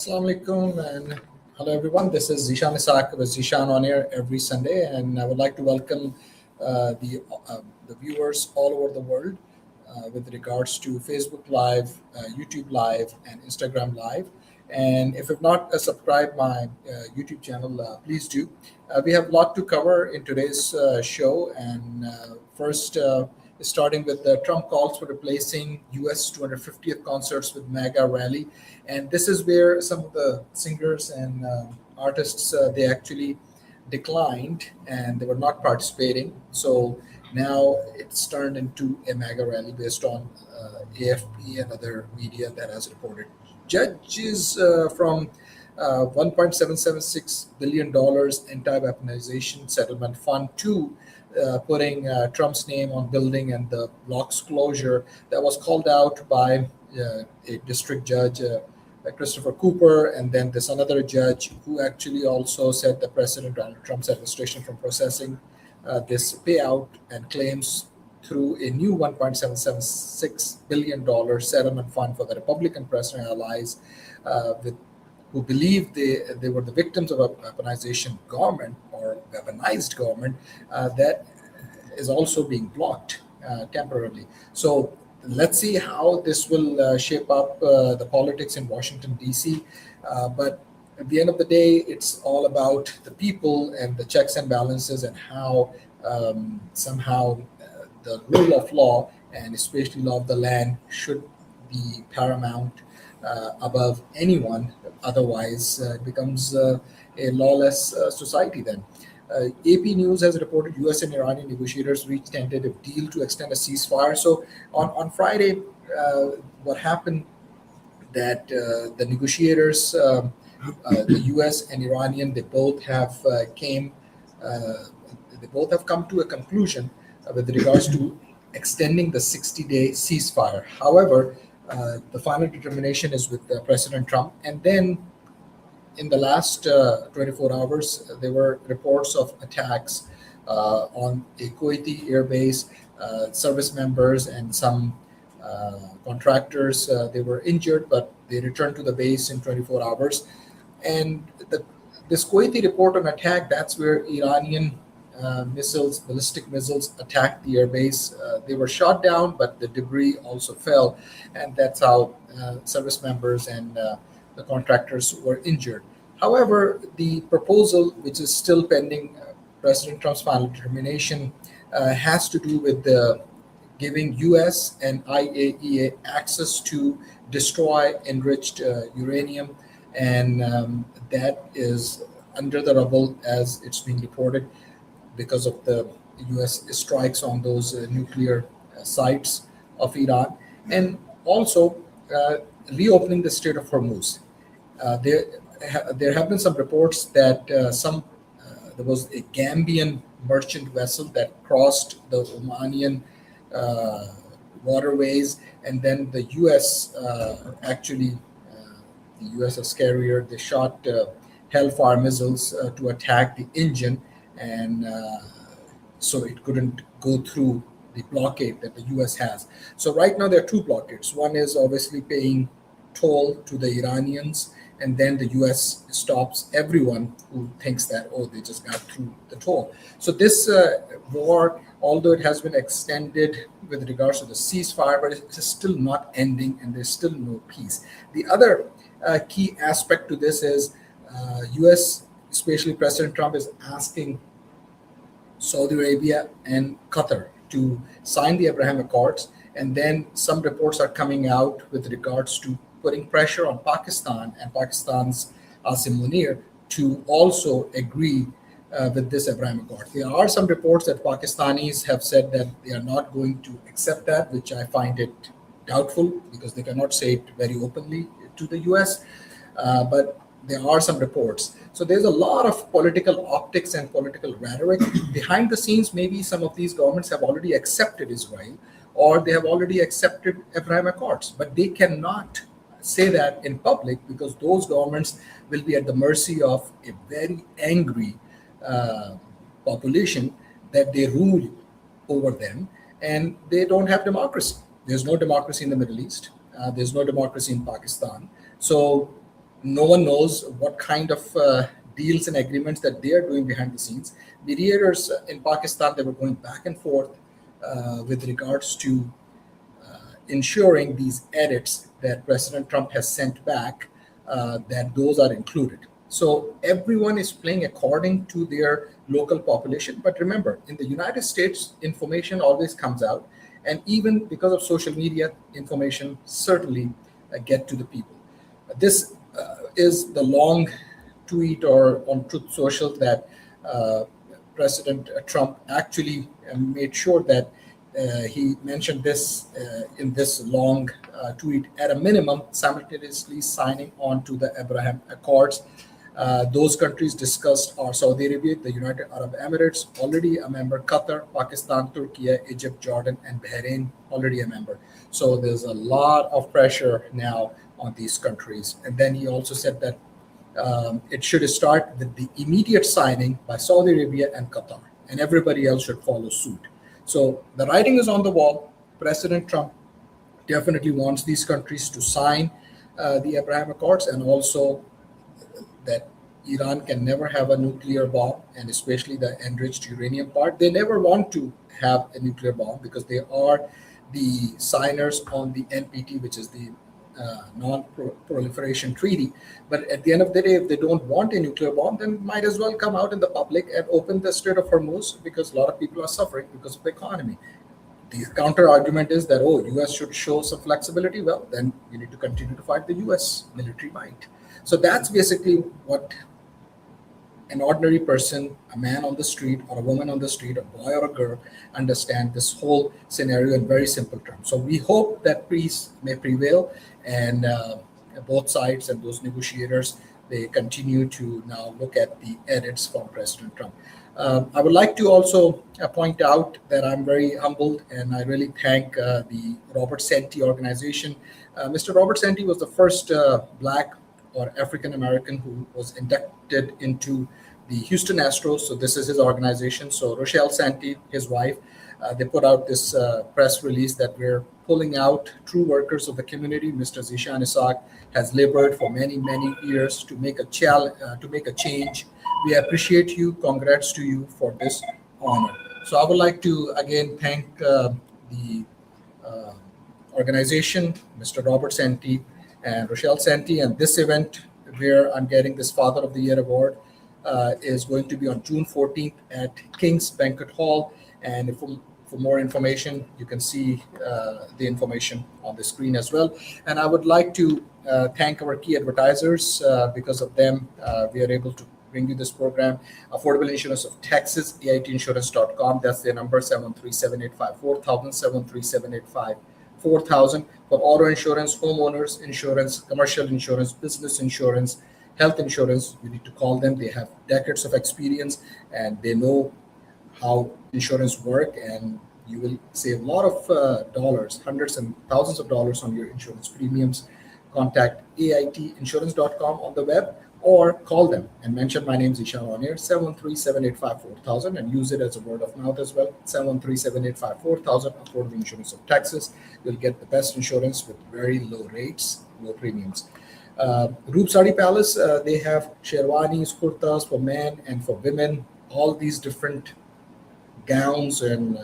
Assalamu alaikum and hello everyone. This is Zishan Isaac with Zishan on air every Sunday, and I would like to welcome the viewers all over the world with regards to Facebook Live, YouTube Live, and Instagram Live. And if you've not subscribed my YouTube channel, please do. We have a lot to cover in today's show, and first. Starting with the Trump calls for replacing U.S. 250th concerts with MAGA rally, and this is where some of the singers and artists they actually declined and they were not participating. So now it's turned into a MAGA rally based on AFP and other media that has reported. Judges from $1.776 billion anti-weaponization settlement fund to putting Trump's name on building and the block's closure that was called out by a district judge, Christopher Cooper, and then this another judge who actually also said that President Donald Trump's administration from processing this payout and claims through a new $1.776 billion settlement fund for the Republican president allies with who believe they were the victims of a weaponization government or weaponized government that is also being blocked temporarily. So let's see how this will shape up the politics in Washington, D.C. But at the end of the day, it's all about the people and the checks and balances and how somehow the rule of law and especially law of the land should be paramount above anyone. Otherwise, it becomes a lawless society then. AP News has reported U.S. and Iranian negotiators reached tentative deal to extend a ceasefire. So on Friday, what happened that the negotiators, the U.S. and Iranian, they both have come to a conclusion with regards to extending the 60-day ceasefire. However, the final determination is with President Trump. And then in the last 24 hours, there were reports of attacks on a Kuwaiti airbase. Service members and some contractors, they were injured, but they returned to the base in 24 hours. And this Kuwaiti report on attack, that's where Iranian ballistic missiles attacked the airbase. They were shot down, but the debris also fell, and that's how service members and the contractors were injured. However, the proposal, which is still pending, President Trump's final determination, has to do with giving U.S. and IAEA access to destroy enriched uranium, and that is under the rubble as it's being reported, because of the U.S. strikes on those nuclear sites of Iran, and also reopening the Strait of Hormuz. There have been some reports that there was a Gambian merchant vessel that crossed the Omanian waterways, and then the U.S. The USS carrier, they shot Hellfire missiles to attack the engine, and so it couldn't go through the blockade that the U.S. has. So right now there are two blockades. One is obviously paying toll to the Iranians, and then the U.S. stops everyone who thinks that, oh, they just got through the toll. So this war, although it has been extended with regards to the ceasefire, but it's still not ending, and there's still no peace. The other key aspect to this is U.S., especially President Trump, is asking Saudi Arabia and Qatar to sign the Abraham Accords, and then some reports are coming out with regards to putting pressure on Pakistan and Pakistan's Asim Munir to also agree with this Abraham Accord. There are some reports that Pakistanis have said that they are not going to accept that, which I find it doubtful because they cannot say it very openly to the U.S., but there are some reports. So there's a lot of political optics and political rhetoric. Behind the scenes, maybe some of these governments have already accepted Israel, or they have already accepted Abraham Accords, but they cannot say that in public because those governments will be at the mercy of a very angry population that they rule over them, and they don't have democracy. There's no democracy in the Middle East. There's no democracy in Pakistan. So No one knows what kind of deals and agreements that they are doing behind the scenes. Mediators in Pakistan, they were going back and forth with regards to ensuring these edits that President Trump has sent back, that those are included. So everyone is playing according to their local population. But remember, in the United States, information always comes out, and even because of social media, information certainly get to the people. This is the long tweet or on Truth Social that uh, President Trump actually made sure that he mentioned this in this long tweet. At a minimum, simultaneously signing on to the Abraham Accords. Those countries discussed are Saudi Arabia, the United Arab Emirates, already a member, Qatar, Pakistan, Turkey, Egypt, Jordan, and Bahrain, already a member. So there's a lot of pressure now on these countries. And then he also said that it should start with the immediate signing by Saudi Arabia and Qatar, and everybody else should follow suit. So the writing is on the wall. President Trump definitely wants these countries to sign the Abraham Accords, and also that Iran can never have a nuclear bomb, and especially the enriched uranium part. They never want to have a nuclear bomb because they are the signers on the NPT, which is the non-proliferation treaty. But at the end of the day, if they don't want a nuclear bomb, then might as well come out in the public and open the Strait of Hormuz, because a lot of people are suffering because of the economy. The counter argument is that, oh, US should show some flexibility. Well, then you need to continue to fight the US military might. So that's basically what an ordinary person, a man on the street or a woman on the street, a boy or a girl, understand this whole scenario in very simple terms. So we hope that peace may prevail, and both sides and those negotiators, they continue to now look at the edits from President Trump. I would like to also point out that I'm very humbled, and I really thank the Robert Senti organization. Mr. Robert Senti was the first Black or African American who was inducted into the Houston Astros. So this is his organization. So Rochelle Santee, his wife, they put out this press release that we're pulling out true workers of the community. Mr. Zishan Isaac has labored for many, many years to make to make a change. We appreciate you. Congrats to you for this honor. So I would like to again thank the uh, organization, Mr. Robert Santee and Rochelle Santee. And this event where I'm getting this Father of the Year award is going to be on June 14th at King's Banquet Hall. And for more information, you can see the information on the screen as well. And I would like to thank our key advertisers. Because of them, we are able to bring you this program. Affordable Insurance of Texas, AITinsurance.com. That's their number, 737-854-1000, 737-854-4000. For auto insurance, homeowners insurance, commercial insurance, business insurance, health insurance, you need to call them. They have decades of experience and they know how insurance work, and you will save a lot of dollars, hundreds and thousands of dollars on your insurance premiums. Contact AITinsurance.com on the web, or call them and mention my name is Ishan on here, 737-854-4000, and use it as a word of mouth as well. 737-854-4000, Affordable Insurance of Texas. You'll get the best insurance with very low rates, low premiums. Roop Sari Palace, they have sherwanis, kurtas for men and for women, all these different gowns and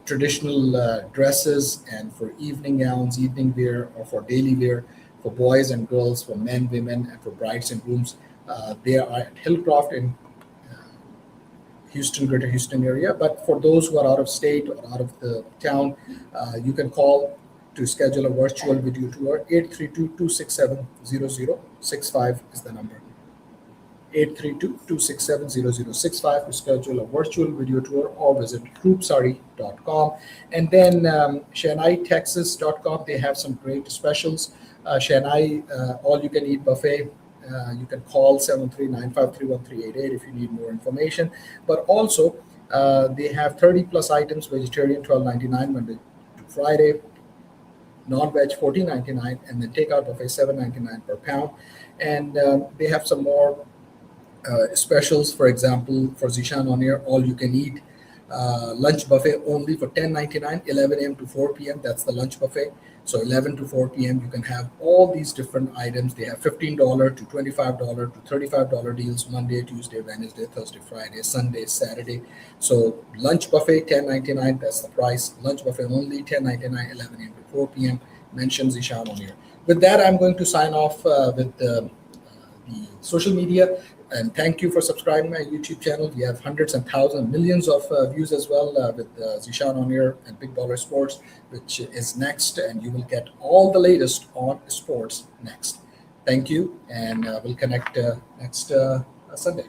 traditional dresses, and for evening gowns, evening wear, or for daily wear, for boys and girls, for men, women, and for brides and grooms. They are at Hillcroft in Houston, Greater Houston area. But for those who are out of state or out of the town, you can call to schedule a virtual video tour. 832-267-0065 is the number. 832-267-0065 to schedule a virtual video tour, or visit groupsari.com. And then ShanghaiTexas.com, they have some great specials. Shanghai all-you-can-eat buffet. You can call 739-531-388 if you need more information. But also, they have 30-plus items, vegetarian $12.99 Monday to Friday, non-veg $14.99, and then takeout buffet $7.99 per pound. And they have some more specials. For example, for Zishan on air, all you can eat lunch buffet only for $10.99, 11 a.m. to 4 p.m. That's the lunch buffet. So 11 to 4 p.m. you can have all these different items. They have $15 to $25 to $35 deals Monday, Tuesday, Wednesday, Thursday, Friday, Sunday, Saturday. So lunch buffet 10.99. That's the price. Lunch buffet only 10.99. 11 a.m. to 4 p.m. Mention Zishan on here. With that, I'm going to sign off with the social media. And thank you for subscribing my YouTube channel. We have hundreds and thousands, millions of views as well with Zishan on here and Big Baller Sports, which is next. And you will get all the latest on sports next. Thank you. And we'll connect next Sunday.